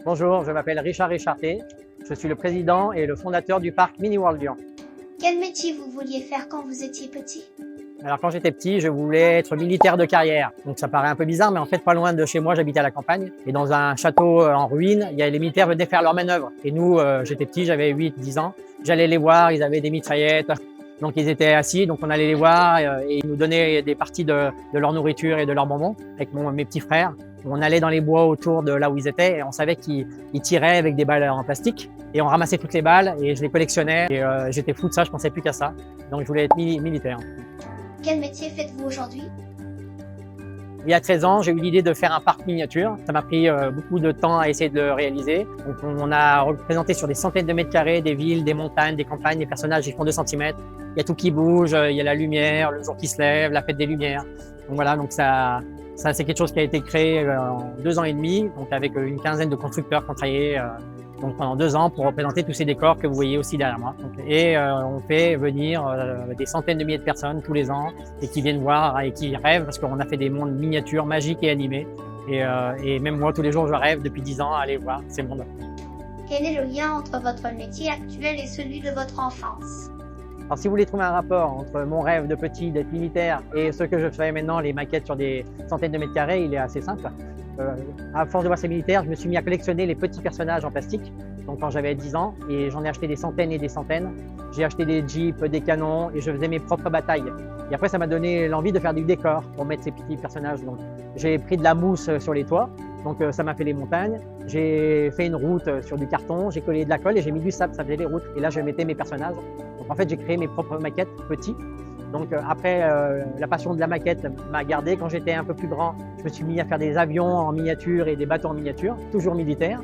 Bonjour, je m'appelle Richard Richarté. Je suis le président et le fondateur du parc Mini World Lyon. Quel métier vous vouliez faire quand vous étiez petit? Alors quand j'étais petit, je voulais être militaire de carrière. Donc ça paraît un peu bizarre, mais en fait pas loin de chez moi, j'habitais à la campagne. Et dans un château en ruine, les militaires venaient faire leurs manœuvres. Et nous, j'étais petit, j'avais 8-10 ans. J'allais les voir, ils avaient des mitraillettes. Donc ils étaient assis, donc on allait les voir et ils nous donnaient des parties de leur nourriture et de leurs bonbons avec mes petits frères. On allait dans les bois autour de là où ils étaient et on savait qu'ils tiraient avec des balles en plastique et on ramassait toutes les balles et je les collectionnais et j'étais fou de ça, je pensais plus qu'à ça. Donc je voulais être militaire. Quel métier faites-vous aujourd'hui? Il y a 13 ans, j'ai eu l'idée de faire un parc miniature. Ça m'a pris beaucoup de temps à essayer de le réaliser. Donc, on a représenté sur des centaines de mètres carrés des villes, des montagnes, des campagnes, des personnages qui font 2 cm. Il y a tout qui bouge, il y a la lumière, le jour qui se lève, la fête des lumières. Donc voilà, donc ça c'est quelque chose qui a été créé en 2 ans et demi, donc avec une quinzaine de constructeurs qui ont travaillé donc pendant 2 ans pour représenter tous ces décors que vous voyez aussi derrière moi. Et on fait venir des centaines de milliers de personnes tous les ans et qui viennent voir et qui rêvent parce qu'on a fait des mondes miniatures magiques et animés. Et même moi, tous les jours, je rêve depuis 10 ans à aller voir ces mondes. Quel est le lien entre votre métier actuel et celui de votre enfance? Alors si vous voulez trouver un rapport entre mon rêve de petit, d'être militaire, et ce que je fais maintenant, les maquettes sur des centaines de mètres carrés, il est assez simple. À force de voir ces militaires, je me suis mis à collectionner les petits personnages en plastique, donc quand j'avais 10 ans, et j'en ai acheté des centaines et des centaines. J'ai acheté des jeeps, des canons, et je faisais mes propres batailles. Et après, ça m'a donné l'envie de faire du décor pour mettre ces petits personnages. Donc, j'ai pris de la mousse sur les toits, donc ça m'a fait les montagnes. J'ai fait une route sur du carton, j'ai collé de la colle et j'ai mis du sable, ça faisait les routes. Et là, je mettais mes personnages. Donc en fait, j'ai créé mes propres maquettes petits. Donc après, la passion de la maquette m'a gardé. Quand j'étais un peu plus grand, je me suis mis à faire des avions en miniature et des bateaux en miniature, toujours militaires.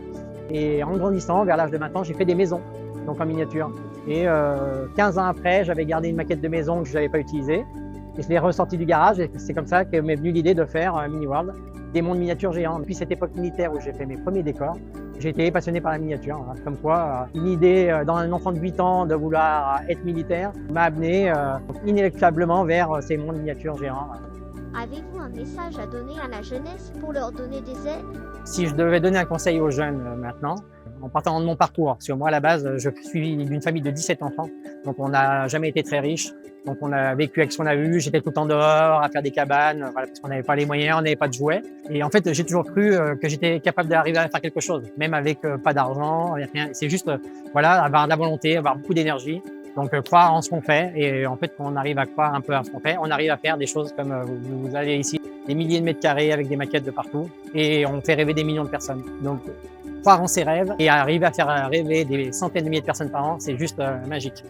Et en grandissant, vers l'âge de 20 ans, j'ai fait des maisons, donc en miniature. Et 15 ans après, j'avais gardé une maquette de maison que je n'avais pas utilisée. Et je l'ai ressortie du garage et c'est comme ça que m'est venue l'idée de faire Mini World, des mondes miniatures géants. Depuis cette époque militaire où j'ai fait mes premiers décors, j'ai été passionné par la miniature. Hein. Comme quoi, une idée dans un enfant de 8 ans de vouloir être militaire m'a amené inéluctablement vers ces mondes miniatures géants. Avez-vous un message à donner à la jeunesse pour leur donner des aides? Si je devais donner un conseil aux jeunes maintenant, en partant de mon parcours, parce que moi à la base, je suis d'une famille de 17 enfants, donc on n'a jamais été très riches. Donc on a vécu avec ce qu'on a eu, j'étais tout le temps dehors à faire des cabanes, voilà, parce qu'on n'avait pas les moyens, on n'avait pas de jouets. Et en fait, j'ai toujours cru que j'étais capable d'arriver à faire quelque chose, même avec pas d'argent, rien. C'est juste voilà, avoir de la volonté, avoir beaucoup d'énergie. Donc croire en ce qu'on fait, et en fait quand on arrive à croire un peu à ce qu'on fait, on arrive à faire des choses comme vous avez ici, des milliers de mètres carrés avec des maquettes de partout, et on fait rêver des millions de personnes. Donc croire en ses rêves et arriver à faire rêver des centaines de milliers de personnes par an, c'est juste magique.